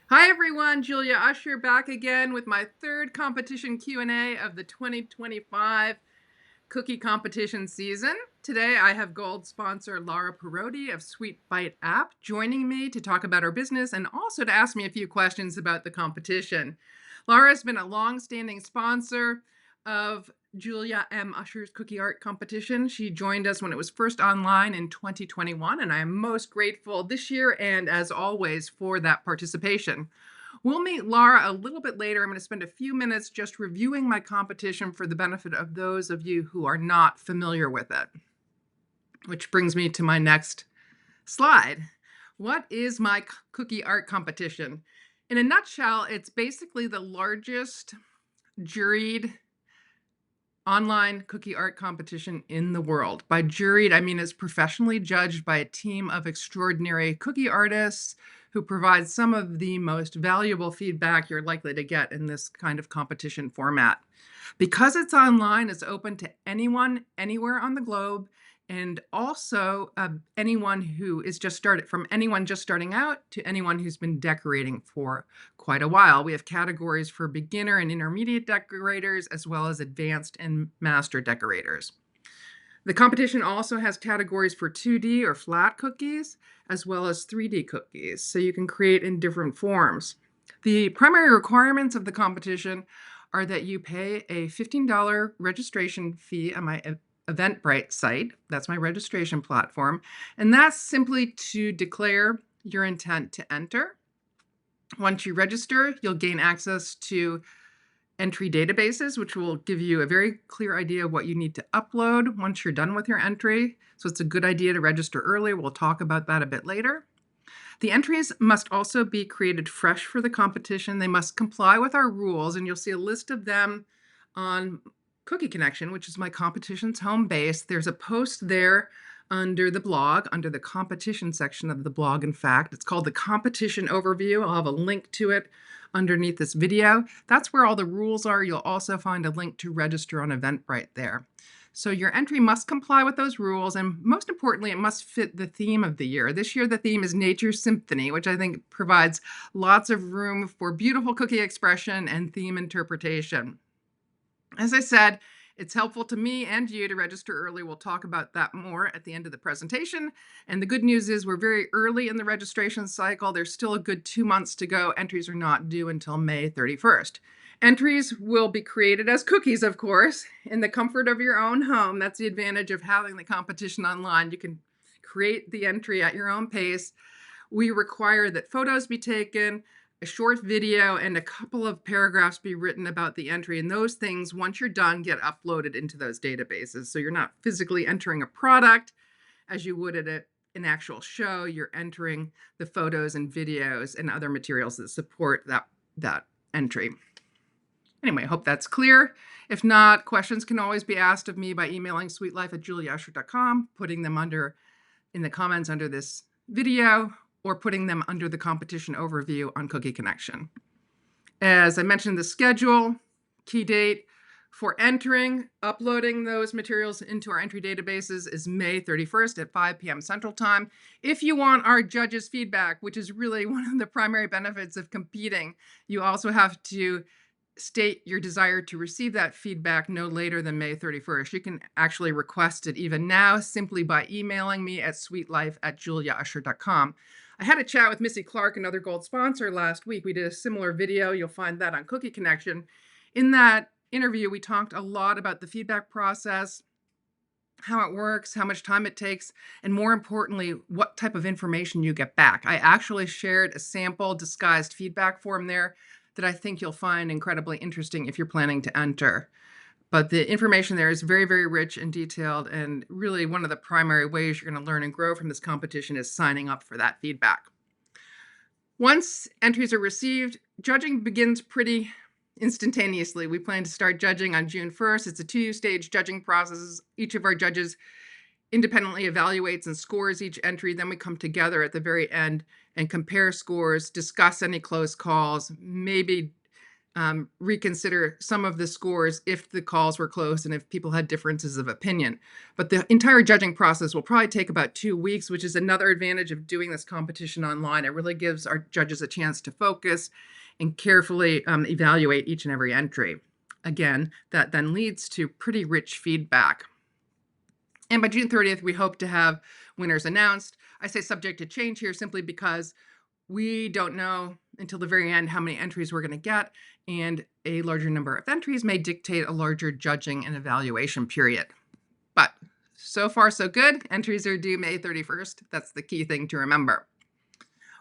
Hi everyone, Julia Usher back again with my third competition Q&A of the 2025 cookie competition season. Today I have gold sponsor Lara Parodi of Sweet Bite app joining me to talk about our business and also to ask me a few questions about the competition. Lara has been a long-standing sponsor of Julia M. Usher's cookie art competition. She joined us when it was first online in 2021, and I am most grateful this year and as always for that participation. We'll meet Lara a little bit later. I'm going to spend a few minutes just reviewing my competition for the benefit of those of you who are not familiar with it. Which brings me to my next slide. What is my cookie art competition? In a nutshell, it's basically the largest juried online cookie art competition in the world. By juried, I mean it's professionally judged by a team of extraordinary cookie artists who provide some of the most valuable feedback you're likely to get in this kind of competition format. Because it's online, it's open to anyone, anywhere on the globe, and also anyone who is from anyone just starting out to anyone who's been decorating for quite a while. We have categories for beginner and intermediate decorators, as well as advanced and master decorators. The competition also has categories for 2D or flat cookies, as well as 3D cookies, so you can create in different forms. The primary requirements of the competition are that you pay a $15 registration fee on my Eventbrite site. That's my registration platform. And that's simply to declare your intent to enter. Once you register, you'll gain access to entry databases, which will give you a very clear idea of what you need to upload once you're done with your entry. So it's a good idea to register early. We'll talk about that a bit later. The entries must also be created fresh for the competition. They must comply with our rules, and you'll see a list of them on Cookie Connection, which is my competition's home base. There's a post there under the blog, under the competition section of the blog, in fact. It's called the Competition Overview. I'll have a link to it underneath this video. That's where all the rules are. You'll also find a link to register on Eventbrite there. So your entry must comply with those rules, and most importantly, it must fit the theme of the year. This year, the theme is Nature Symphony, which I think provides lots of room for beautiful cookie expression and theme interpretation. As I said, it's helpful to me and you to register early. We'll talk about that more at the end of the presentation. And the good news is we're very early in the registration cycle. There's still a good 2 months to go. Entries are not due until May 31st. Entries will be created as cookies, of course, in the comfort of your own home. That's the advantage of having the competition online. You can create the entry at your own pace. We require that photos be taken, a short video, and a couple of paragraphs be written about the entry. And those things, once you're done, get uploaded into those databases. So you're not physically entering a product as you would at an actual show. You're entering the photos and videos and other materials that support that entry. Anyway, I hope that's clear. If not, questions can always be asked of me by emailing sweetlife@juliausher.com, putting them in the comments under this video, or putting them under the competition overview on Cookie Connection. As I mentioned, the schedule, key date for entering, uploading those materials into our entry databases is May 31st at 5 p.m. Central Time. If you want our judges' feedback, which is really one of the primary benefits of competing, you also have to state your desire to receive that feedback no later than May 31st. You can actually request it even now simply by emailing me at sweetlife@juliausher.com. I had a chat with Missy Clark, another gold sponsor, last week. We did a similar video. You'll find that on Cookie Connection. In that interview, we talked a lot about the feedback process, how it works, how much time it takes, and more importantly, what type of information you get back. I actually shared a sample disguised feedback form there that I think you'll find incredibly interesting if you're planning to enter. But the information there is very, very rich and detailed, and really one of the primary ways you're going to learn and grow from this competition is signing up for that feedback. Once entries are received, judging begins pretty instantaneously. We plan to start judging on June 1st. It's a 2-stage judging process. Each of our judges independently evaluates and scores each entry. Then we come together at the very end and compare scores, discuss any close calls, maybe reconsider some of the scores if the calls were close and if people had differences of opinion. But the entire judging process will probably take about 2 weeks, which is another advantage of doing this competition online. It really gives our judges a chance to focus and carefully evaluate each and every entry. Again, that then leads to pretty rich feedback. And by June 30th, we hope to have winners announced. I say subject to change here simply because we don't know until the very end how many entries we're going to get, and a larger number of entries may dictate a larger judging and evaluation period. But so far, so good. Entries are due May 31st. That's the key thing to remember.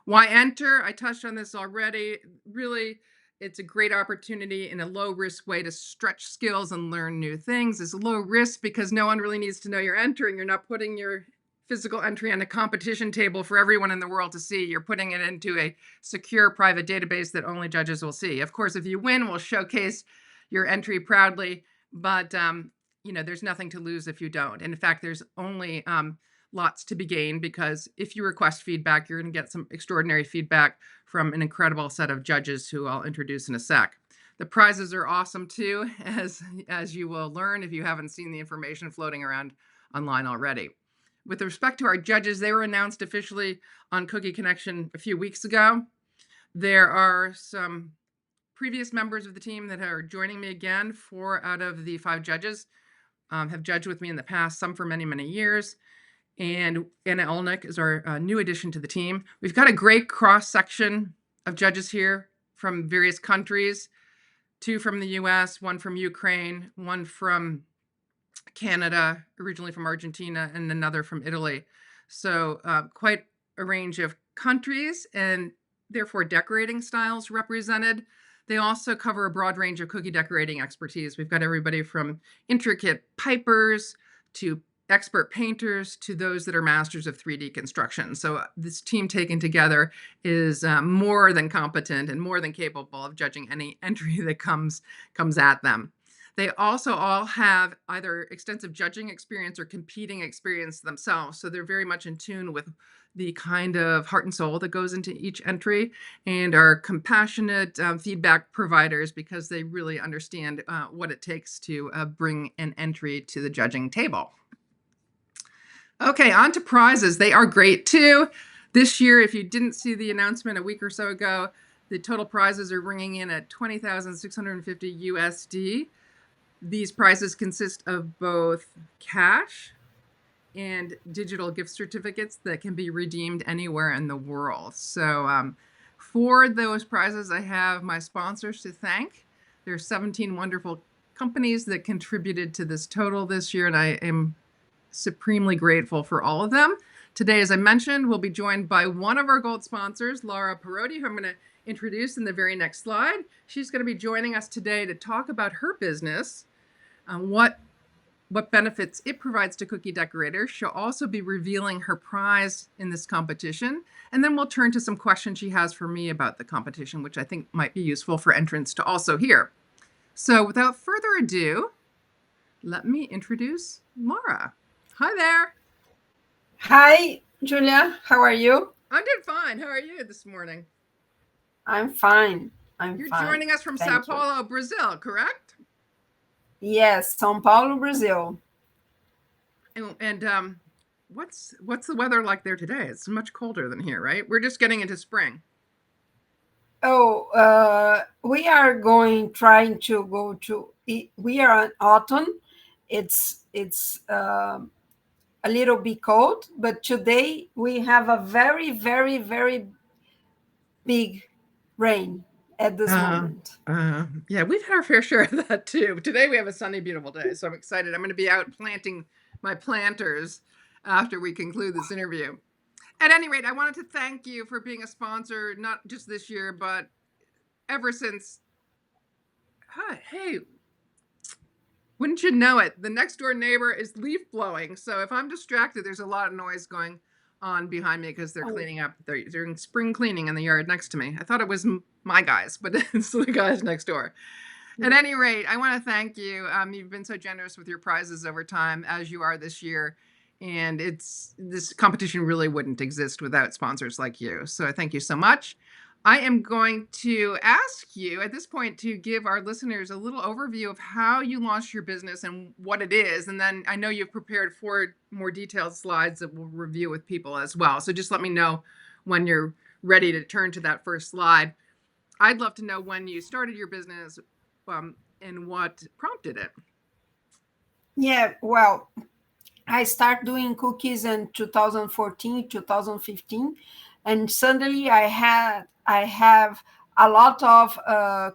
Why enter? I touched on this already. Really, it's a great opportunity in a low-risk way to stretch skills and learn new things. It's low risk because no one really needs to know you're entering. You're not putting your physical entry on a competition table for everyone in the world to see. You're putting it into a secure private database that only judges will see. Of course, if you win, we'll showcase your entry proudly, but there's nothing to lose if you don't. And in fact, there's only lots to be gained, because if you request feedback, you're going to get some extraordinary feedback from an incredible set of judges who I'll introduce in a sec. The prizes are awesome too, as you will learn if you haven't seen the information floating around online already. With respect to our judges, they were announced officially on Cookie Connection a few weeks ago. There are some previous members of the team that are joining me again. 4 out of the 5 judges have judged with me in the past, some for many, many years. And Anna Olnick is our new addition to the team. We've got a great cross-section of judges here from various countries. 2 from the US, 1 from Ukraine, 1 from Canada, originally from Argentina, and another from Italy. So quite a range of countries and therefore decorating styles represented. They also cover a broad range of cookie decorating expertise. We've got everybody from intricate pipers to expert painters to those that are masters of 3D construction. So this team taken together is more than competent and more than capable of judging any entry that comes at them. They also all have either extensive judging experience or competing experience themselves. So they're very much in tune with the kind of heart and soul that goes into each entry, and are compassionate feedback providers because they really understand what it takes to bring an entry to the judging table. Okay, on to prizes. They are great too. This year, if you didn't see the announcement a week or so ago, the total prizes are ringing in at $20,650 USD. These prizes consist of both cash and digital gift certificates that can be redeemed anywhere in the world. So for those prizes, I have my sponsors to thank. There are 17 wonderful companies that contributed to this total this year, and I am supremely grateful for all of them. Today, as I mentioned, we'll be joined by one of our gold sponsors, Lara Parodi, who I'm going to introduce in the very next slide. She's going to be joining us today to talk about her business, what benefits it provides to cookie decorators. She'll also be revealing her prize in this competition, and then we'll turn to some questions she has for me about the competition, which I think might be useful for entrants to also hear. So without further ado, let me introduce Lara. Hi there. Hi, Julia. How are you? I'm doing fine. How are you this morning? I'm fine. You're joining us from Sao Paulo, Brazil, correct? Yes, São Paulo, Brazil. And what's the weather like there today? It's much colder than here, right? We're just getting into spring. Oh, we are trying to go to. We are in autumn. It's a little bit cold, but today we have a very, very, very big rain at this moment. Yeah, we've had our fair share of that too. Today we have a sunny, beautiful day, so I'm excited. I'm going to be out planting my planters after we conclude this interview. At any rate, I wanted to thank you for being a sponsor, not just this year, but ever since. Hey, wouldn't you know it? The next door neighbor is leaf blowing. So if I'm distracted, there's a lot of noise going on behind me because they're cleaning up. They're doing spring cleaning in the yard next to me. I thought it was my guys, but it's the guys next door. At any rate, I want to thank you. You've been so generous with your prizes over time, as you are this year. And this competition really wouldn't exist without sponsors like you. So I thank you so much. I am going to ask you at this point to give our listeners a little overview of how you launched your business and what it is. And then I know you've prepared 4 more detailed slides that we'll review with people as well. So just let me know when you're ready to turn to that first slide. I'd love to know when you started your business, and what prompted it. Yeah, well, I start doing cookies in 2014, 2015, and suddenly I have a lot of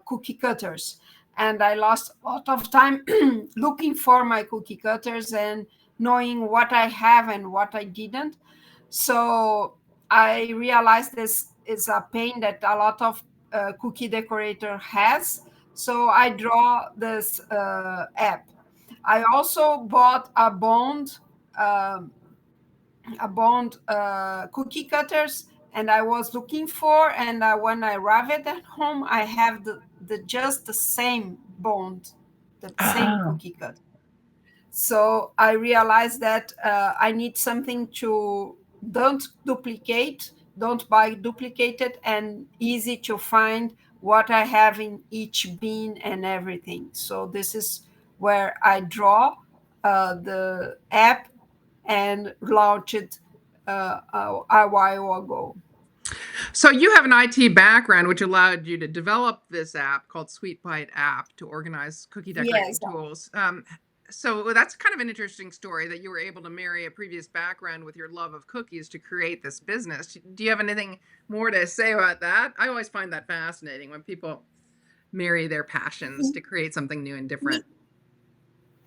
cookie cutters, and I lost a lot of time looking for my cookie cutters and knowing what I have and what I didn't. So I realized this is a pain that a lot of cookie decorator has. So I draw this app. I also bought um, a bond cookie cutters, and I was looking for, and when I arrived at home, I have the just the same bond, the same Oh. cookie cutter. So I realized that I need something to don't duplicate, don't buy duplicated, and easy to find what I have in each bin and everything. So this is where I draw the app and launched a while ago. So you have an IT background, which allowed you to develop this app called Sweet Bite App to organize cookie decorating Yes, tools. So that's kind of an interesting story that you were able to marry a previous background with your love of cookies to create this business. Do you have anything more to say about that? I always find that fascinating when people marry their passions to create something new and different.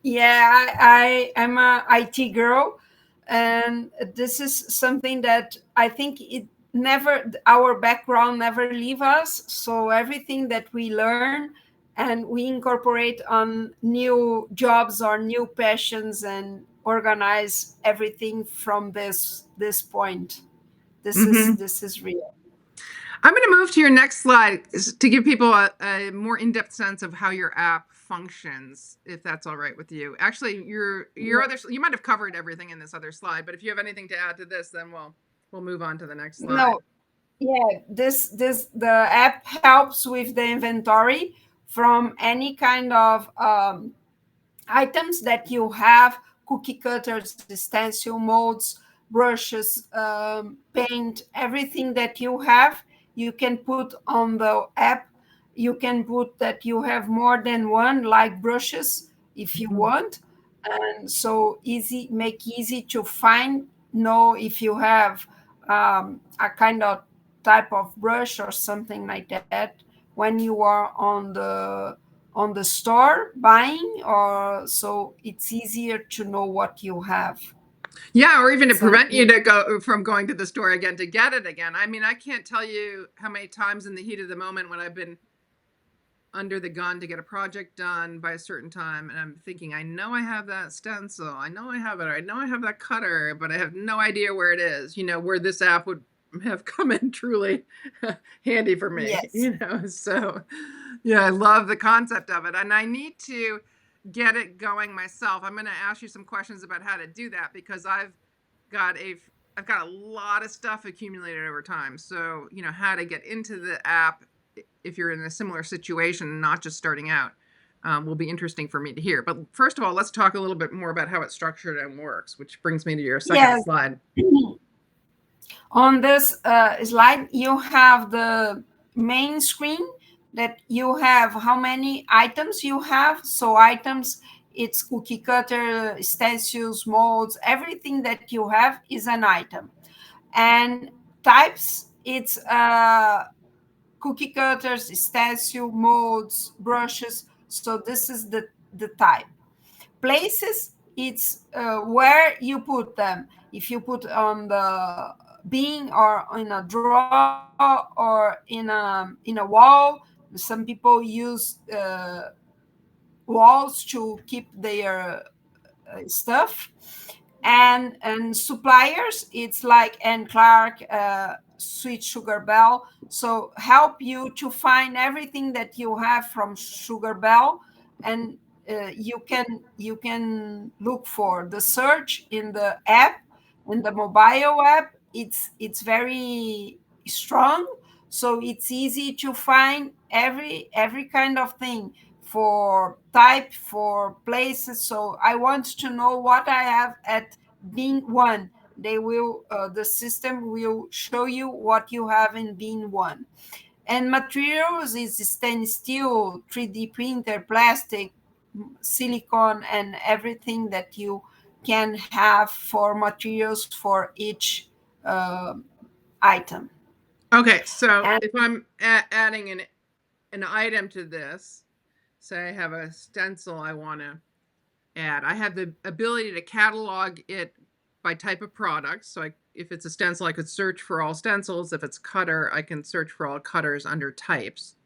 yeah, I am a IT girl, and this is something that I think it never our background never leave us. So everything that we learn and we incorporate on new jobs or new passions and organize everything from this point. Mm-hmm. This is real. I'm going to move to your next slide to give people a more in-depth sense of how your app functions, if that's all right with you. Actually, your other you might have covered everything in this other slide, but if you have anything to add to this, then we'll move on to the next slide. No, yeah, this the app helps with the inventory from any kind of items that you have: cookie cutters, stencil, molds, brushes, paint, everything that you have, you can put on the app. You can put that you have more than one, like brushes, if you want. And so easy, make easy to find, know if you have a kind of type of brush or something like that when you are on the store buying, or so it's easier to know what you have. Yeah, or even to It's an prevent you to go from going to the store again to get it again. I mean, I can't tell you how many times in the heat of the moment when I've been under the gun to get a project done by a certain time, and I'm thinking, I know I have that stencil, I know I have it, I know I have that cutter, but I have no idea where it is, where this app would have come in truly handy for me, yes. so yeah, I love the concept of it, and I need to get it going myself. I'm going to ask you some questions about how to do that, because got a I've got a lot of stuff accumulated over time. So, how to get into the app if you're in a similar situation, not just starting out, will be interesting for me to hear. But first of all, let's talk a little bit more about how it's structured and works, which brings me to your second Yes. slide. On this slide, you have the main screen that you have how many items you have. So items, it's cookie cutter, stencils, molds, everything that you have is an item. And types, it's cookie cutters, stencil, molds, brushes. So this is the type. Places, it's where you put them. If you put on the bin or in a drawer or in a wall. Some people use walls to keep their stuff. And suppliers, it's like Anne Clark, Sweet Sugar Bell, so help you to find everything that you have from Sugar Bell. And you can look for the search in the app, in the mobile app. It's very strong, so it's easy to find every kind of thing for type, for places. So I want to know what I have at bin one. They will the system will show you what you have in bin one. And materials is stainless steel, 3D printer, plastic, silicone, and everything that you can have for materials for each uh, item. Okay, so And if I'm adding an item to this, say I have a stencil I want to add, I have the ability to catalog it by type of product. So if it's a stencil, I could search for all stencils. If it's cutter, I can search for all cutters under types,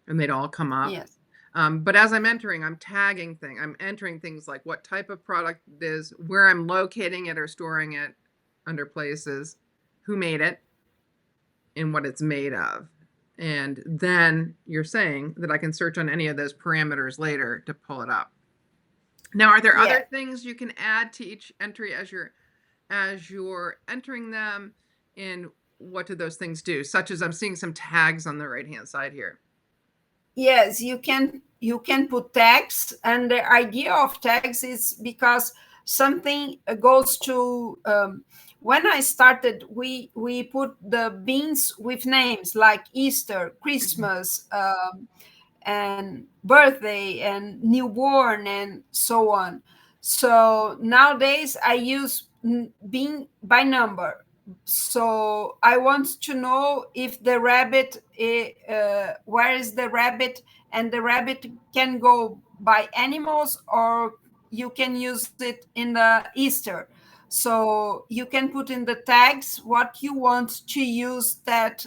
and they'd all come up. yes, But as I'm entering, I'm tagging things. I'm entering things like what type of product it is, where I'm locating it or storing it under places, who made it, and what it's made of. And then you're saying that I can search on any of those parameters later to pull it up. Now, are there yeah. other things you can add to each entry as you're entering them? And what do those things do? Such as I'm seeing some tags on the right hand side here. Yes, you can put tags, and the idea of tags is because something goes to when I started, we put the beans with names like Easter, Christmas, and birthday and newborn and so on. So nowadays I use bean by number. So I want to know if the rabbit, where is the rabbit, and the rabbit can go by animals, or you can use it in the Easter. So you can put in the tags what you want to use that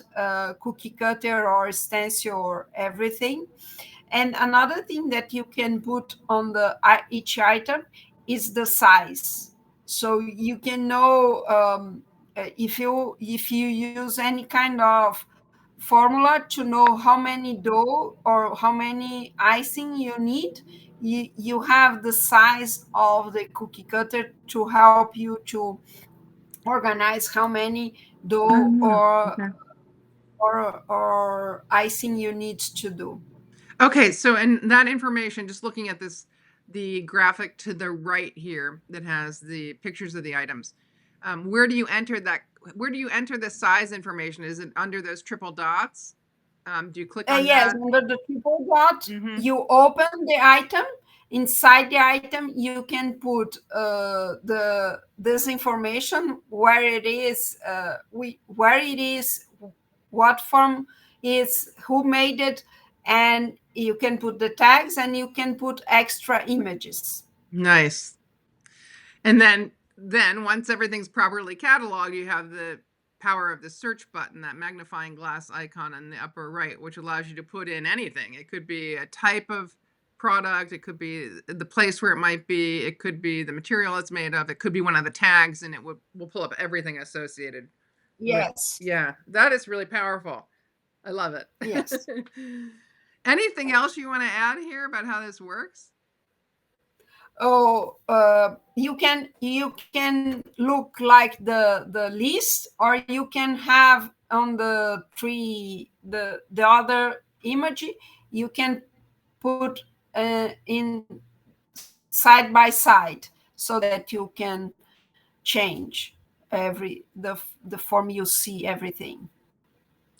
cookie cutter or stencil or everything. And another thing that you can put on the each item is the size. So you can know if you use any kind of formula to know how many dough or how many icing you need. You have the size of the cookie cutter to help you to organize how many dough Oh, okay. or icing you need to do. Okay, so and that information, just looking at this, the graphic to the right here that has the pictures of the items, where do you enter that? Where do you enter the size information? Is it under those triple dots? Do you click on Yes, that? under the triple dot, Mm-hmm. you open the item. Inside the item, you can put this information, where it is, where it is, what form is, who made it, and you can put the tags, and you can put extra images. Nice. And then once everything's properly cataloged, you have the power of the search button, that magnifying glass icon in the upper right, which allows you to put in anything. It could be a type of product, it could be the place where it might be, it could be the material it's made of, it could be one of the tags, and it will pull up everything associated with. Yes, Yeah, that is really powerful. I love it. yes. Anything else you want to add here about how this works? Oh, you can look like the list, or you can have on the tree the other image. You can put in side by side, so that you can change the form you see everything.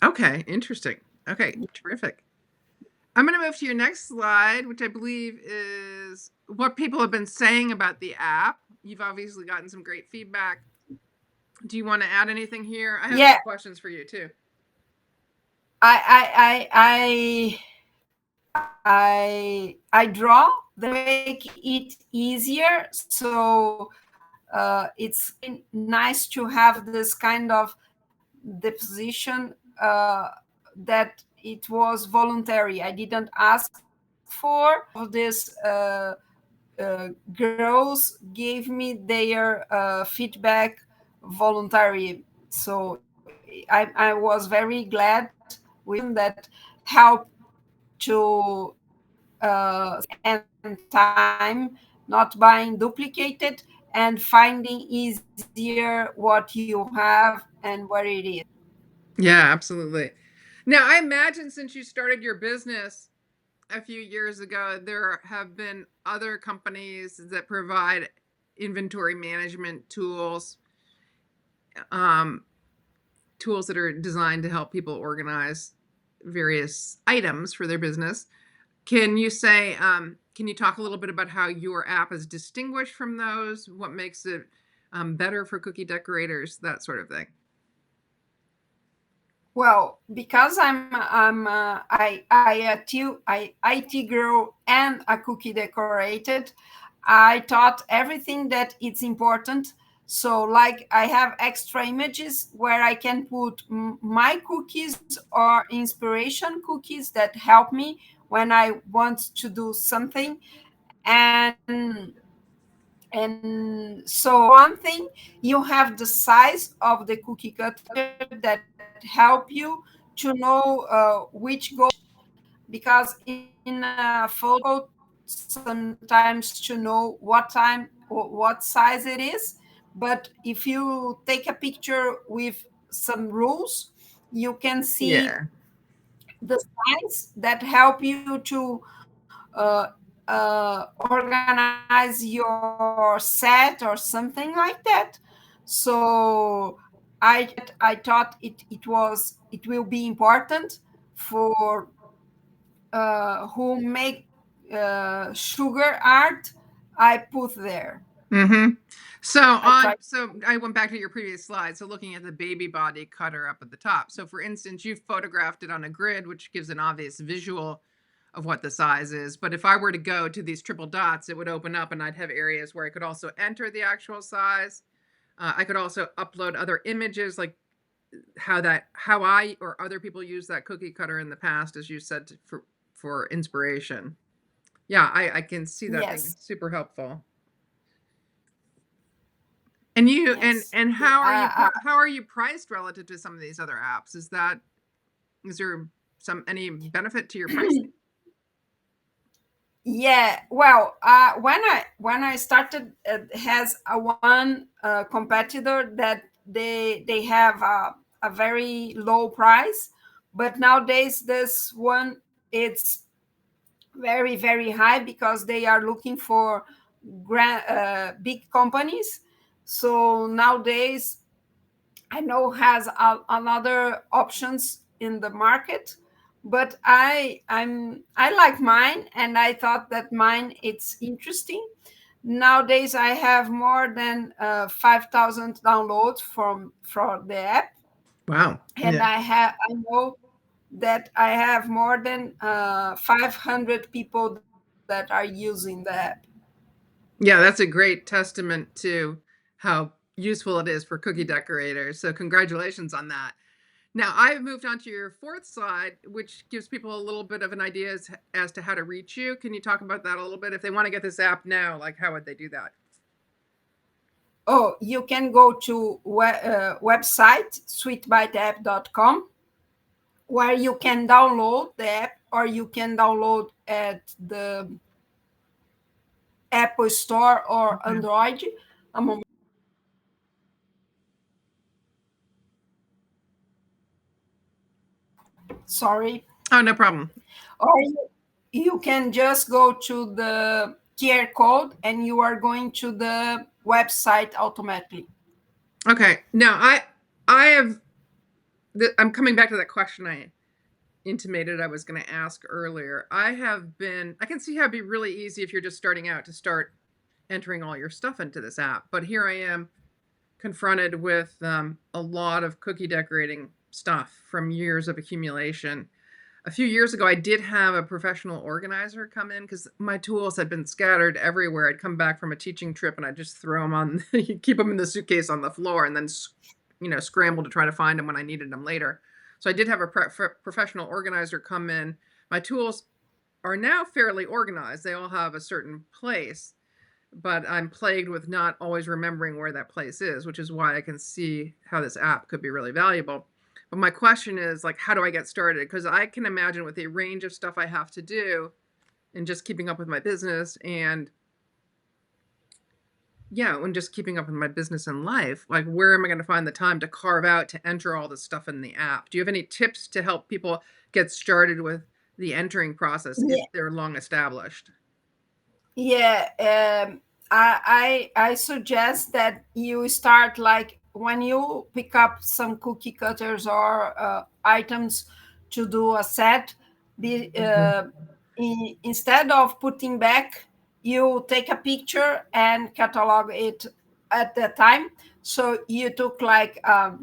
Okay, interesting. Okay, terrific. I'm going to move to your next slide, which I believe is what people have been saying about the app. You've obviously gotten some great feedback. Do you want to add anything here? I have some Yeah, questions for you too. I draw the make it easier. So it's nice to have this kind of deposition, that it was voluntary. I didn't ask for of this. Girls gave me their feedback voluntary. So I was very glad with that help to and time, not buying duplicated, and finding easier what you have and where it is. Yeah, absolutely. Now, I imagine since you started your business a few years ago, there have been other companies that provide inventory management tools, um, tools that are designed to help people organize various items for their business. Can you say, can you talk a little bit about how your app is distinguished from those? What makes it better for cookie decorators, that sort of thing? Well, because I IT girl and a cookie decorated, I taught everything that it's important. So, like, I have extra images where I can put my cookies or inspiration cookies that help me when I want to do something. And so one thing, you have the size of the cookie cutter that help you to know which goes because in a photo sometimes to know what time or what size it is. But if you take a picture with some rules, you can see Yeah. the signs that help you to organize your set or something like that. So I thought it will be important for who make sugar art. I put there. Mm-hmm. So I try. I went back to your previous slide. So looking at the baby body cutter up at the top. So for instance, you photographed it on a grid, which gives an obvious visual of what the size is. But if I were to go to these triple dots, it would open up and I'd have areas where I could also enter the actual size. I could also upload other images, like how I or other people use that cookie cutter in the past, as you said, for inspiration. Yeah, I can see that being Yes, super helpful. And you yes. and how are you priced relative to some of these other apps? Is there some any benefit to your pricing? Yeah, well, when I started, has a one competitor that they have a very low price, but nowadays this one it's very high because they are looking for big companies. So nowadays I know has another options in the market, but I like mine, and I thought that mine it's interesting. Nowadays, I have more than 5,000 downloads from the app, Wow. and Yeah. I know that I have more than 500 people that are using the app. Yeah, that's a great testament to how useful it is for cookie decorators. So congratulations on that. Now I've moved on to your fourth slide, which gives people a little bit of an idea as to how to reach you. Can you talk about that a little bit? If they want to get this app now, like how would they do that? Oh, you can go to website sweetbiteapp.com, where you can download the app, or you can download at the Apple Store or Okay. Android. A moment, sorry. Oh, no problem. Or you can just go to the QR code and you are going to the website automatically. Okay. Now I have I'm coming back to that question I intimated I was going to ask earlier. I can see how it'd be really easy if you're just starting out to start entering all your stuff into this app. But here I am confronted with a lot of cookie decorating stuff from years of accumulation. A few years ago, I did have a professional organizer come in because my tools had been scattered everywhere. I'd come back from a teaching trip and I'd just throw them on, keep them in the suitcase on the floor, and then scramble to try to find them when I needed them later. So I did have a professional organizer come in. My tools are now fairly organized. They all have a certain place, but I'm plagued with not always remembering where that place is, which is why I can see how this app could be really valuable. But my question is, like, how do I get started? Because I can imagine with the range of stuff I have to do and just keeping up with my business and yeah, when just keeping up with my business and life, like where am I going to find the time to carve out to enter all this stuff in the app? Do you have any tips to help people get started with the entering process if they're long established? Yeah, I suggest that you start like when you pick up some cookie cutters or items to do a set. Be instead of putting back, you take a picture and catalog it at the time. So you took like a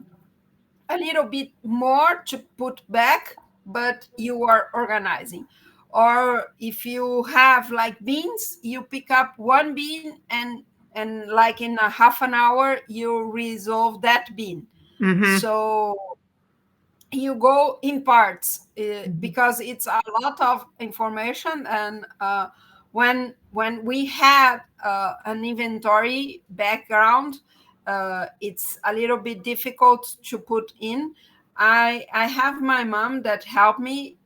little bit more to put back, but you are organizing. Or if you have like beans, you pick up one bean and like in a half an hour you resolve that bean. Mm-hmm. So you go in parts Mm-hmm. because it's a lot of information. And when we had an inventory background, it's a little bit difficult to put in. I have my mom that helped me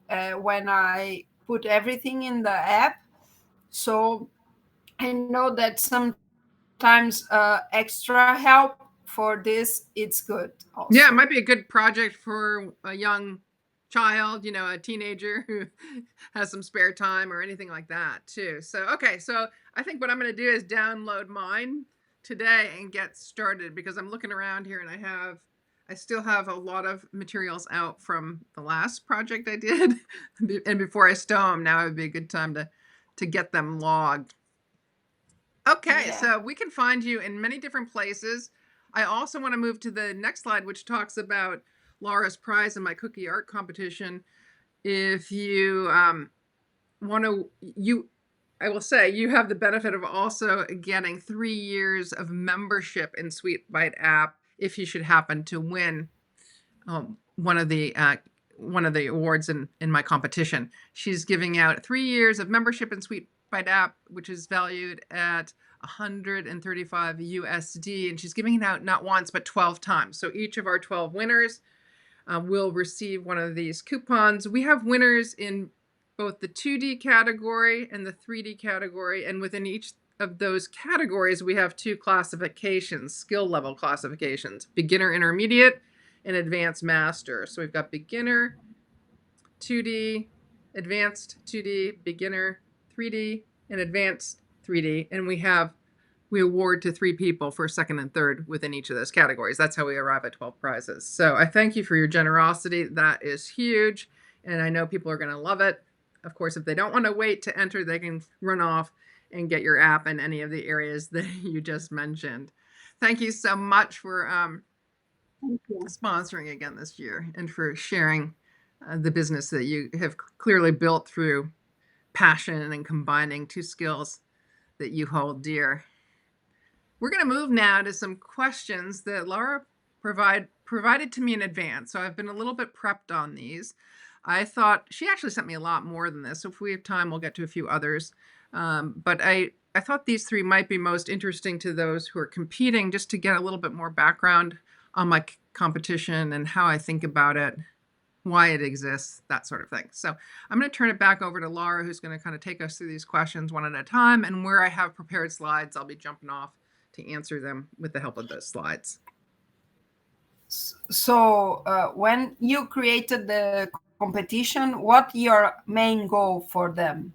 when I put everything in the app. So I know that sometimes extra help for this, it's good also. Yeah, it might be a good project for a young child, a teenager who has some spare time or anything like that, too. So, okay, so I think what I'm going to do is download mine today and get started because I'm looking around here and I still have a lot of materials out from the last project I did. And before I stow them, now would be a good time to get them logged. Okay, Yeah. so we can find you in many different places. I also want to move to the next slide, which talks about Lara's prize in my cookie art competition. If you want to, I will say you have the benefit of also getting 3 years of membership in Sweet Bite app if you should happen to win um, one of the uh, one of the awards in my competition. She's giving out 3 years of membership in Sweet Bite app, which is valued at 135 USD, and she's giving it out not once but 12 times. So each of our 12 winners will receive one of these coupons. We have winners in both the 2D category and the 3D category, and within each of those categories, we have two classifications, skill level classifications: beginner, intermediate, and advanced master. So we've got beginner, 2D, advanced 2D, beginner 3D, and advanced 3D. And we award to 3 people for second and third within each of those categories. That's how we arrive at 12 prizes. So I thank you for your generosity. That is huge. And I know people are going to love it. Of course, if they don't want to wait to enter, they can run off and get your app in any of the areas that you just mentioned. Thank you so much for Thank you. sponsoring again this year and for sharing the business that you have clearly built through passion and combining two skills that you hold dear. We're going to move now to some questions that Lara provided to me in advance. So I've been a little bit prepped on these. I thought she actually sent me a lot more than this. So if we have time, we'll get to a few others. But I thought these 3 might be most interesting to those who are competing, just to get a little bit more background on my competition and how I think about it, why it exists, that sort of thing. So I'm going to turn it back over to Lara, who's going to kind of take us through these questions one at a time. And where I have prepared slides, I'll be jumping off to answer them with the help of those slides. So when you created the competition, what your main goal for them?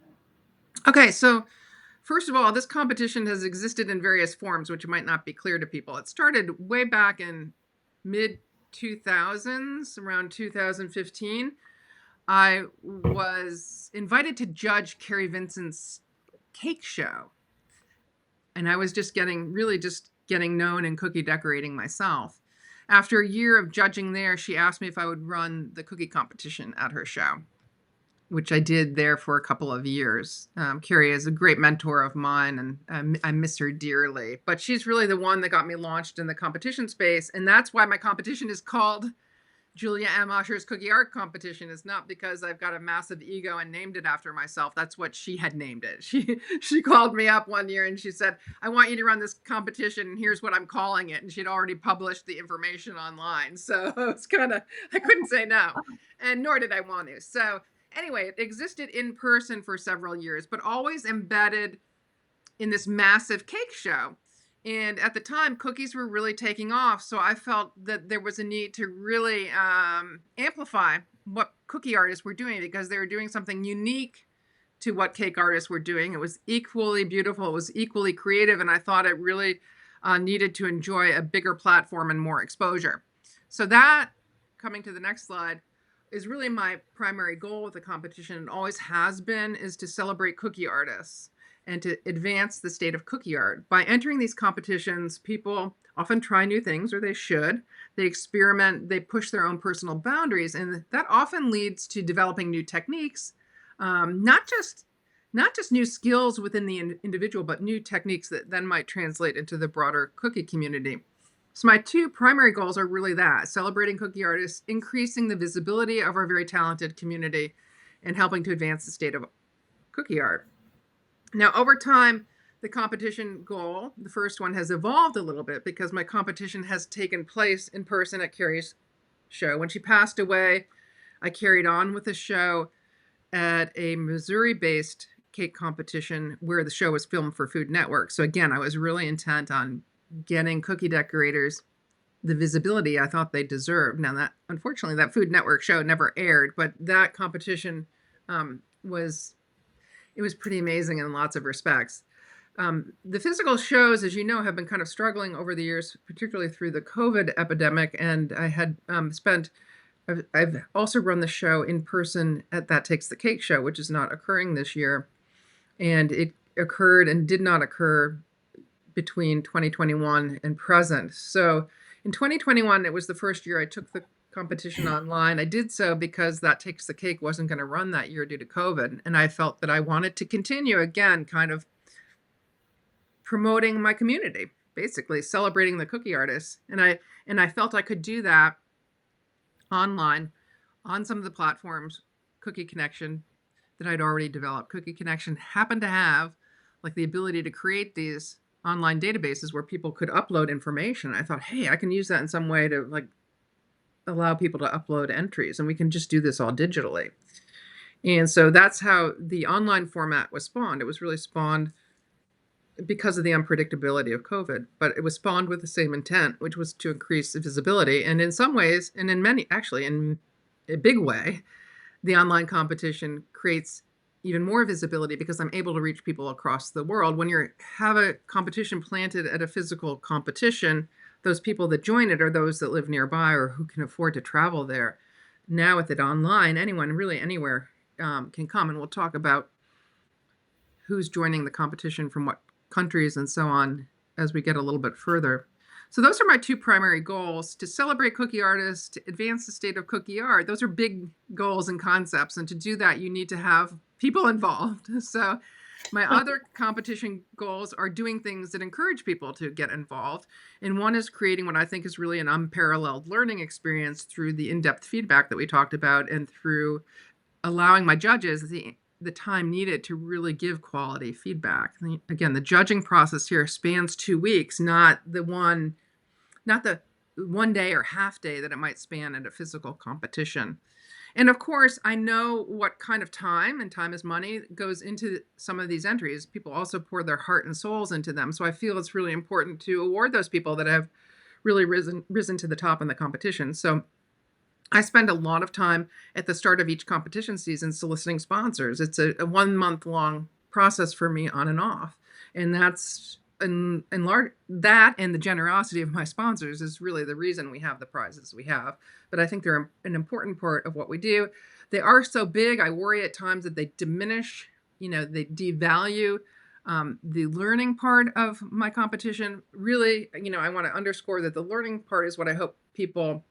Okay, so first of all, this competition has existed in various forms, which might not be clear to people. It started way back in mid 2000s, around 2015. I was invited to judge Carrie Vincent's cake show. And I was just getting known in cookie decorating myself. After a year of judging there, she asked me if I would run the cookie competition at her show, which I did there for a couple of years. Carrie is a great mentor of mine, and I miss her dearly. But she's really the one that got me launched in the competition space, and that's why my competition is called Julia M. Usher's Cookie Art Competition. Is not because I've got a massive ego and named it after myself. That's what she had named it. She called me up one year and she said, "I want you to run this competition, and here's what I'm calling it." And she'd already published the information online. So it's kind of, I couldn't say no, and nor did I want to. So anyway, it existed in person for several years, but always embedded in this massive cake show. And at the time, cookies were really taking off. So I felt that there was a need to really amplify what cookie artists were doing, because they were doing something unique to what cake artists were doing. It was equally beautiful, it was equally creative, and I thought it really needed to enjoy a bigger platform and more exposure. So that, coming to the next slide, is really my primary goal with the competition, and always has been, is to celebrate cookie artists and to advance the state of cookie art. By entering these competitions, people often try new things, or they should. They experiment, they push their own personal boundaries, and that often leads to developing new techniques, not just new skills within the individual, but new techniques that then might translate into the broader cookie community. So my two primary goals are really that: celebrating cookie artists, increasing the visibility of our very talented community, and helping to advance the state of cookie art. Now, over time, the competition goal, the first one, has evolved a little bit, because my competition has taken place in person at Carrie's show. When she passed away, I carried on with the show at a Missouri-based cake competition where the show was filmed for Food Network. So again, I was really intent on getting cookie decorators the visibility I thought they deserved. Now, that, unfortunately, that Food Network show never aired, but that competition was pretty amazing in lots of respects. The physical shows, as you know, have been kind of struggling over the years, particularly through the COVID epidemic. And I had I've also run the show in person at That Takes the Cake show, which is not occurring this year. And it occurred and did not occur between 2021 and present. So in 2021, it was the first year I took the competition online. I did so because That Takes the Cake wasn't going to run that year due to COVID. And I felt that I wanted to continue, again, kind of promoting my community, basically celebrating the cookie artists. And I felt I could do that online on some of the platforms. Cookie Connection, that I'd already developed. Cookie Connection happened to have like the ability to create these online databases where people could upload information. I thought, hey, I can use that in some way to like allow people to upload entries, and we can just do this all digitally. And so that's how the online format was spawned. It was really spawned because of the unpredictability of COVID, but it was spawned with the same intent, which was to increase the visibility. And in some ways, and in many, actually, in a big way, the online competition creates even more visibility, because I'm able to reach people across the world. When you have a competition planted at a physical competition, those people that join it are those that live nearby or who can afford to travel there. Now with it online, anyone really anywhere can come, and we'll talk about who's joining the competition from what countries and so on as we get a little bit further. So those are my two primary goals: to celebrate cookie artists, to advance the state of cookie art. Those are big goals and concepts, and to do that, you need to have people involved. So my other competition goals are doing things that encourage people to get involved. And one is creating what I think is really an unparalleled learning experience through the in-depth feedback that we talked about, and through allowing my judges the time needed to really give quality feedback. Again, the judging process here spans 2 weeks, not the one day or half day that it might span at a physical competition. And of course, I know what kind of time, and time is money, goes into some of these entries. People also pour their heart and souls into them. So I feel it's really important to award those people that have really risen to the top in the competition. So I spend a lot of time at the start of each competition season soliciting sponsors. It's a 1 month long process for me, on and off. And that's that, and the generosity of my sponsors is really the reason we have the prizes we have. But I think they're an important part of what we do. They are so big, I worry at times that they diminish, they devalue the learning part of my competition. Really, I want to underscore that the learning part is what I hope people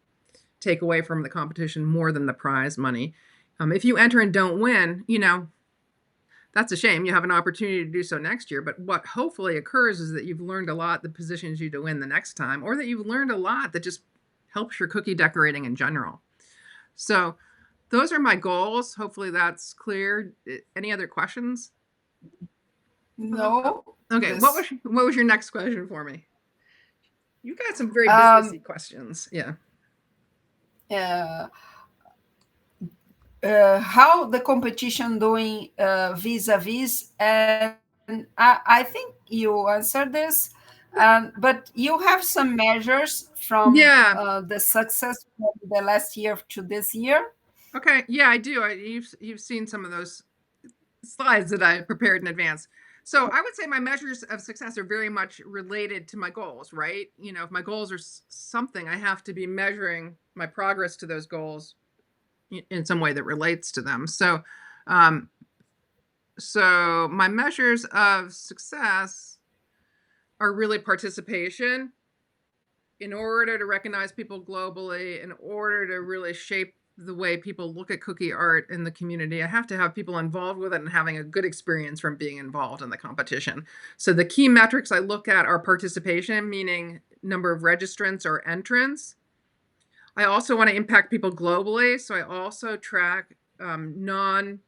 take away from the competition more than the prize money. If you enter and don't win, that's a shame. You have an opportunity to do so next year. But what hopefully occurs is that you've learned a lot that positions you to win the next time, or that you've learned a lot that just helps your cookie decorating in general. So those are my goals. Hopefully that's clear. Any other questions? No. Okay. This, what was your next question for me? You got some very businessy questions. Yeah. How the competition doing vis-a-vis, and I think you answered this. But you have some measures from Yeah. the success from the last year to this year. Okay. Yeah, I do. You've seen some of those slides that I prepared in advance. So I would say my measures of success are very much related to my goals, right? You know, if my goals are something, I have to be measuring my progress to those goals in some way that relates to them. Um, so my measures of success are really participation in order to recognize people globally, in order to really shape the way people look at cookie art in the community. I have to have people involved with it and having a good experience from being involved in the competition. So the key metrics I look at are participation, meaning number of registrants or entrants. I also want to impact people globally. So I also track non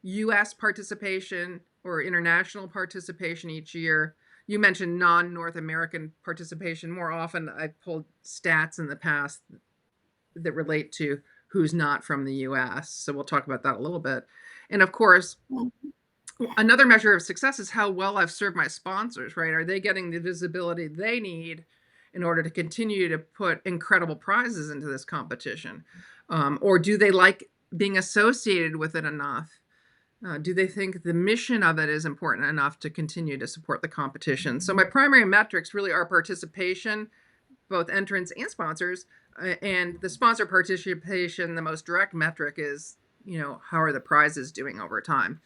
US participation or international participation each year. You mentioned non North American participation. More often, I've pulled stats in the past that relate to who's not from the US. So we'll talk about that a little bit. And of course, another measure of success is how well I've served my sponsors, right? Are they getting the visibility they need in order to continue to put incredible prizes into this competition? Or do they like being associated with it enough? Do they think the mission of it is important enough to continue to support the competition? So my primary metrics really are participation, both entrants and sponsors. And the sponsor participation, the most direct metric is, how are the prizes doing over time?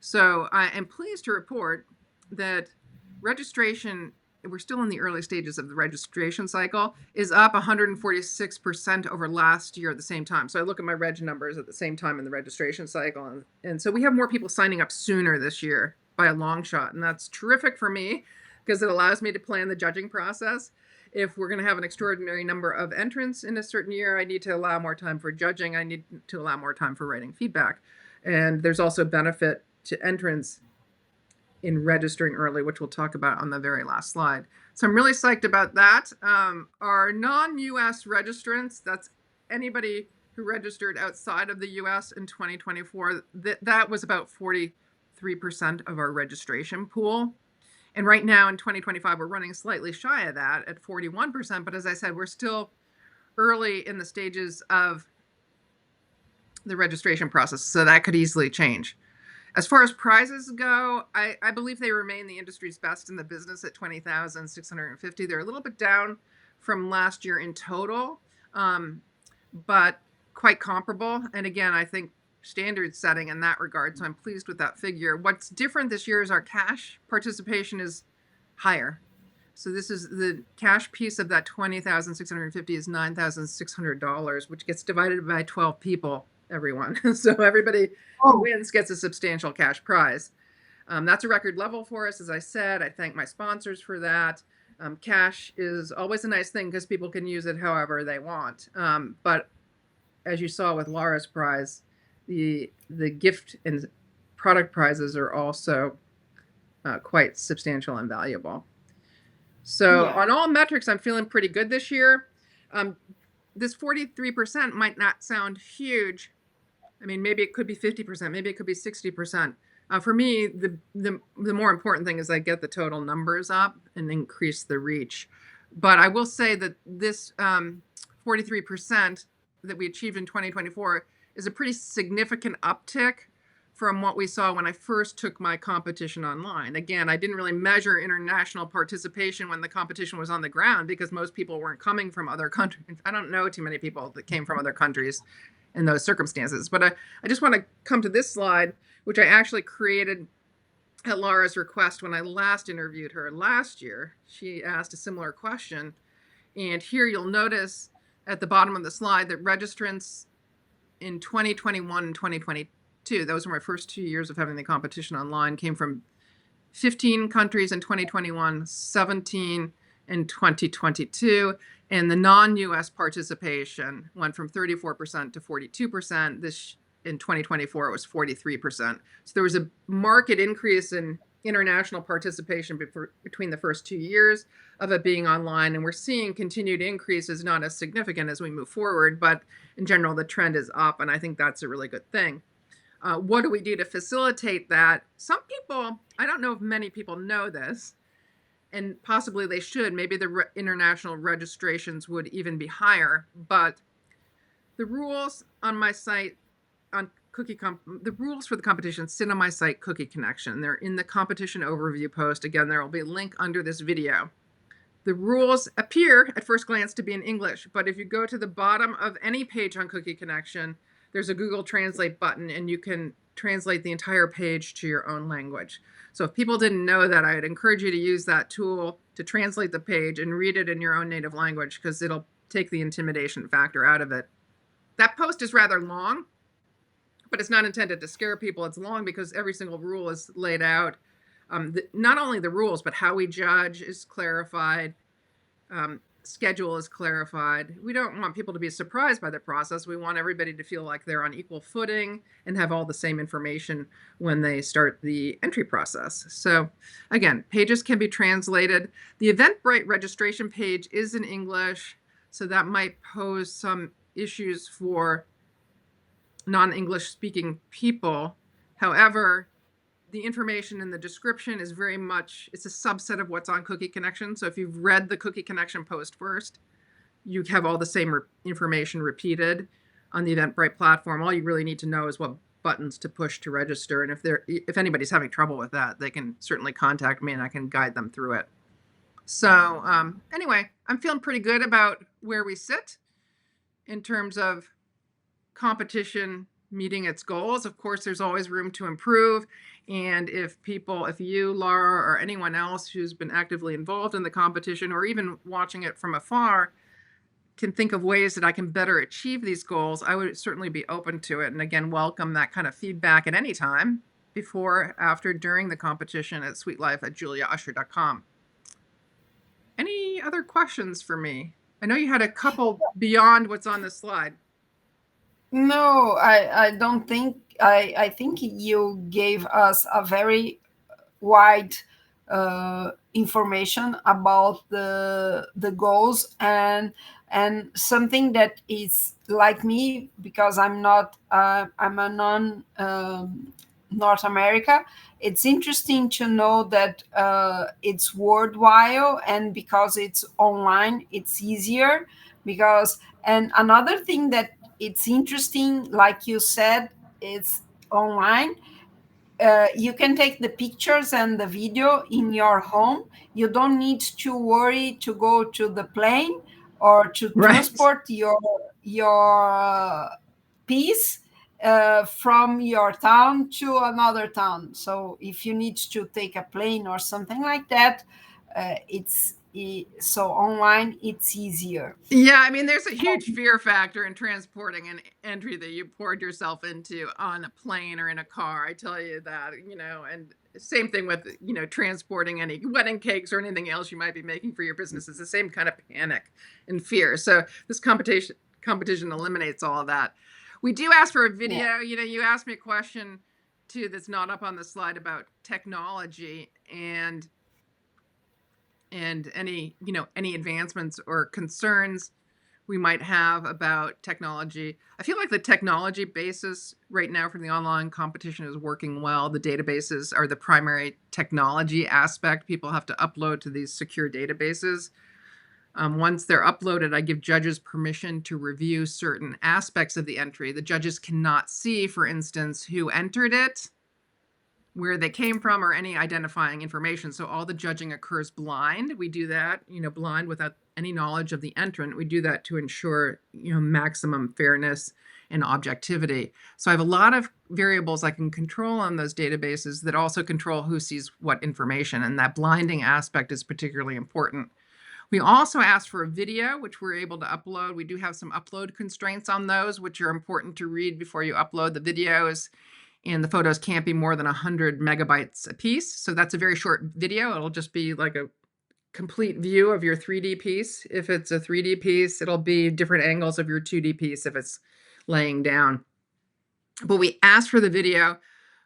So I am pleased to report that registration, we're still in the early stages of the registration cycle, is up 146% over last year at the same time. So I look at my reg numbers at the same time in the registration cycle. And so we have more people signing up sooner this year by a long shot. And that's terrific for me because it allows me to plan the judging process. If we're going to have an extraordinary number of entrants in a certain year, I need to allow more time for judging. I need to allow more time for writing feedback. And there's also benefit to entrants in registering early, which we'll talk about on the very last slide. So I'm really psyched about that. Our non-US registrants, that's anybody who registered outside of the US in 2024, that was about 43% of our registration pool. And right now in 2025, we're running slightly shy of that at 41%. But as I said, we're still early in the stages of the registration process, so that could easily change. As far as prizes go, I believe they remain the industry's best in the business at $20,650. They're a little bit down from last year in total, but quite comparable. And again, I think standard setting in that regard. So I'm pleased with that figure. What's different this year is our cash participation is higher. So this is the cash piece of that 20,650 is $9,600, which gets divided by 12 people, everyone. So everybody who wins gets a substantial cash prize. That's a record level for us, as I said. I thank my sponsors for that. Cash is always a nice thing because people can use it however they want. But as you saw with Lara's prize, the gift and product prizes are also quite substantial and valuable. So on all metrics, I'm feeling pretty good this year. This 43% might not sound huge. I mean, maybe it could be 50%, maybe it could be 60%. For me, the more important thing is I get the total numbers up and increase the reach. But I will say that this 43% that we achieved in 2024 is a pretty significant uptick from what we saw when I first took my competition online. Again, I didn't really measure international participation when the competition was on the ground because most people weren't coming from other countries. I don't know too many people that came from other countries in those circumstances. But I just want to come to this slide, which I actually created at Lara's request when I last interviewed her last year. She asked a similar question. And here you'll notice at the bottom of the slide that registrants in 2021 and 2022, those were my first 2 years of having the competition online, came from 15 countries in 2021, 17 in 2022, and the non-US participation went from 34% to 42%. This in 2024 it was 43%. So there was a marked increase in international participation between the first 2 years of it being online, and we're seeing continued increases, not as significant as we move forward, but in general the trend is up, and I think that's a really good thing. What do we do to facilitate that? Some people, I don't know if many people know this, and possibly they should. Maybe the international registrations would even be higher. But the rules on my site on the rules for the competition sit on my site Cookie Connection. They're in the competition overview post. Again, there will be a link under this video. The rules appear at first glance to be in English, but if you go to the bottom of any page on Cookie Connection, there's a Google Translate button and you can translate the entire page to your own language. So if people didn't know that, I'd encourage you to use that tool to translate the page and read it in your own native language, because it'll take the intimidation factor out of it. That post is rather long, but it's not intended to scare people. It's long because every single rule is laid out. Not only the rules, but how we judge is clarified. Schedule is clarified. We don't want people to be surprised by the process. We want everybody to feel like they're on equal footing and have all the same information when they start the entry process. So again, pages can be translated. The Eventbrite registration page is in English, so that might pose some issues for non-English speaking people. However, the information in the description is very much, it's a subset of what's on Cookie Connection. So if you've read the Cookie Connection post first, you have all the same information repeated on the Eventbrite platform. All you really need to know is what buttons to push to register. And if anybody's having trouble with that, they can certainly contact me and I can guide them through it. So anyway, I'm feeling pretty good about where we sit in terms of competition meeting its goals. Of course, there's always room to improve. And if you, Lara, or anyone else who's been actively involved in the competition or even watching it from afar can think of ways that I can better achieve these goals, I would certainly be open to it. And again, welcome that kind of feedback at any time, before, after, during the competition at sweetlife@juliausher.com. Any other questions for me? I know you had a couple beyond what's on the slide. No, I don't think. I think you gave us a very wide information about the goals, and something that is like me, because I'm a non North America. It's interesting to know that it's worldwide, and because it's online, it's easier. And another thing that it's interesting, like you said, it's online. You can take the pictures and the video in your home. You don't need to worry to go to the plane or to Right. transport your piece from your town to another town. So if you need to take a plane or something like that, so online it's easier. Yeah, I mean, there's a huge fear factor in transporting an entry that you poured yourself into on a plane or in a car. I tell you that, and same thing with, transporting any wedding cakes or anything else you might be making for your business. It's the same kind of panic and fear. So this competition eliminates all of that. We do ask for a video. Yeah. You asked me a question too that's not up on the slide about technology and any advancements or concerns we might have about technology. I feel like the technology basis right now for the online competition is working well. The databases are the primary technology aspect. People have to upload to these secure databases. Once they're uploaded, I give judges permission to review certain aspects of the entry. The judges cannot see, for instance, who entered it, where they came from, or any identifying information. So all the judging occurs blind. We do that, blind, without any knowledge of the entrant. We do that to ensure, maximum fairness and objectivity. So I have a lot of variables I can control on those databases that also control who sees what information. And that blinding aspect is particularly important. We also asked for a video, which we're able to upload. We do have some upload constraints on those, which are important to read before you upload the videos. And the photos can't be more than 100 megabytes a piece. So that's a very short video. It'll just be like a complete view of your 3D piece. If it's a 3D piece, it'll be different angles of your 2D piece if it's laying down. But we asked for the video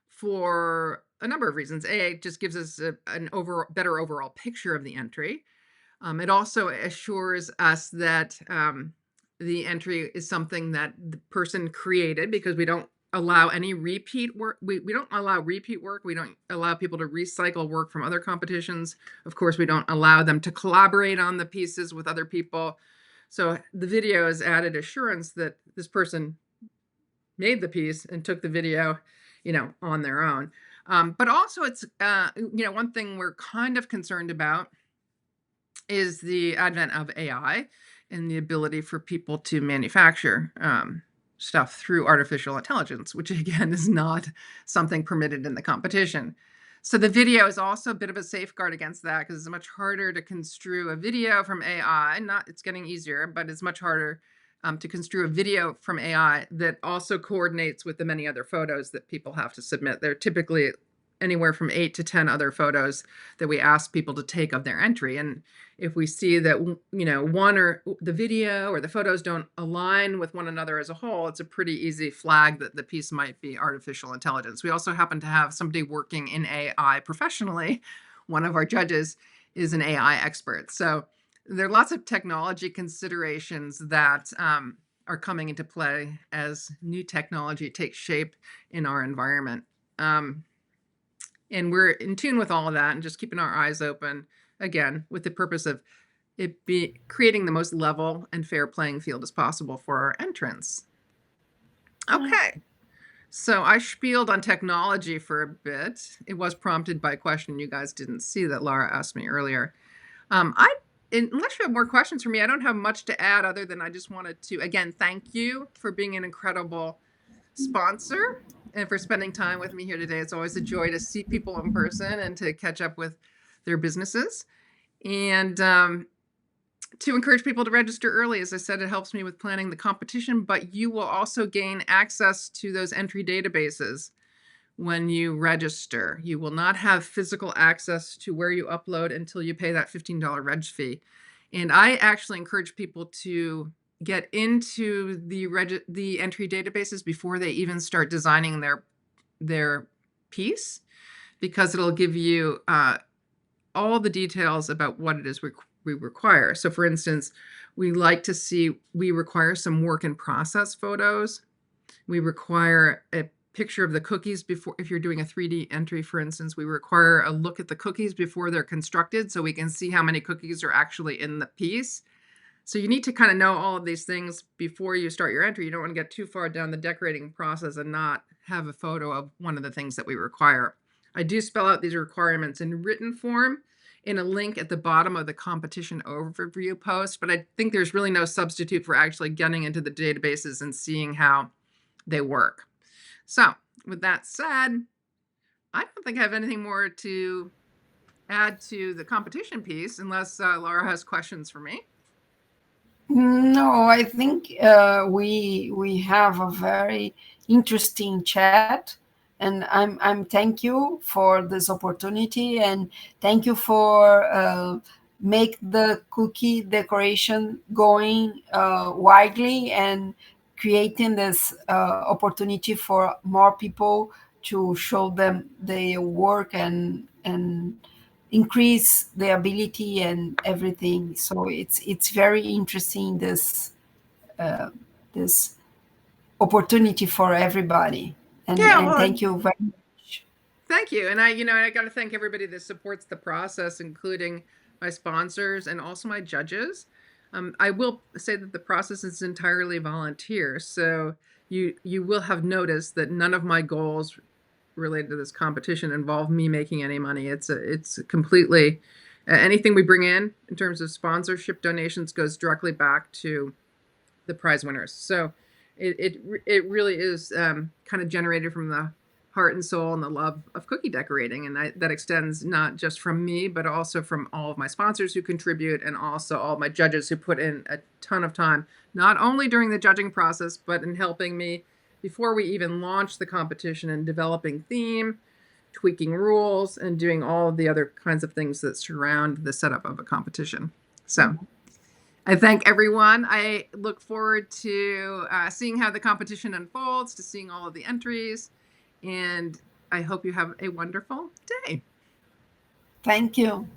for a number of reasons. A, it just gives us an better overall picture of the entry. It also assures us that the entry is something that the person created, because we don't allow any repeat work. We don't allow repeat work. We don't allow people to recycle work from other competitions. Of course, we don't allow them to collaborate on the pieces with other people. So the video is added assurance that this person made the piece and took the video, on their own. But also it's, one thing we're kind of concerned about is the advent of AI and the ability for people to manufacture stuff through artificial intelligence, which again is not something permitted in the competition. So the video is also a bit of a safeguard against that, because it's much harder to construe a video from AI. It's getting easier, but it's much harder to construe a video from AI that also coordinates with the many other photos that people have to submit. They're typically anywhere from 8 to 10 other photos that we ask people to take of their entry. And if we see that, one or the video or the photos don't align with one another as a whole, it's a pretty easy flag that the piece might be artificial intelligence. We also happen to have somebody working in AI professionally. One of our judges is an AI expert. So there are lots of technology considerations that are coming into play as new technology takes shape in our environment. And we're in tune with all of that and just keeping our eyes open, again, with the purpose of it be creating the most level and fair playing field as possible for our entrants. Okay. So I spieled on technology for a bit. It was prompted by a question you guys didn't see that Lara asked me earlier. Unless you have more questions for me, I don't have much to add other than I just wanted to, again, thank you for being an incredible sponsor and for spending time with me here today. It's always a joy to see people in person and to catch up with their businesses. And to encourage people to register early. As I said, it helps me with planning the competition, but you will also gain access to those entry databases when you register. You will not have physical access to where you upload until you pay that $15 reg fee. And I actually encourage people to get into the entry databases before they even start designing their piece, because it'll give you all the details about what it is we require. So for instance, we require some work in process photos. We require a picture of the cookies before, if you're doing a 3D entry, for instance, we require a look at the cookies before they're constructed so we can see how many cookies are actually in the piece. So you need to kind of know all of these things before you start your entry. You don't want to get too far down the decorating process and not have a photo of one of the things that we require. I do spell out these requirements in written form in a link at the bottom of the competition overview post, but I think there's really no substitute for actually getting into the databases and seeing how they work. So with that said, I don't think I have anything more to add to the competition piece unless Lara has questions for me. No, I think we have a very interesting chat, and I'm thank you for this opportunity, and thank you for make the cookie decoration going widely and creating this opportunity for more people to show them their work and increase the ability and everything. So it's very interesting, this opportunity for everybody. And thank you very much. Thank you. And I got to thank everybody that supports the process, including my sponsors and also my judges. I will say that the process is entirely volunteer. So you will have noticed that none of my goals related to this competition involve me making any money. It's completely anything we bring in terms of sponsorship donations goes directly back to the prize winners. So it really is kind of generated from the heart and soul and the love of cookie decorating, and that extends not just from me but also from all of my sponsors who contribute, and also all my judges who put in a ton of time, not only during the judging process but in helping me before we even launch the competition and developing theme, tweaking rules, and doing all of the other kinds of things that surround the setup of a competition. So I thank everyone. I look forward to seeing how the competition unfolds, to seeing all of the entries, and I hope you have a wonderful day. Thank you.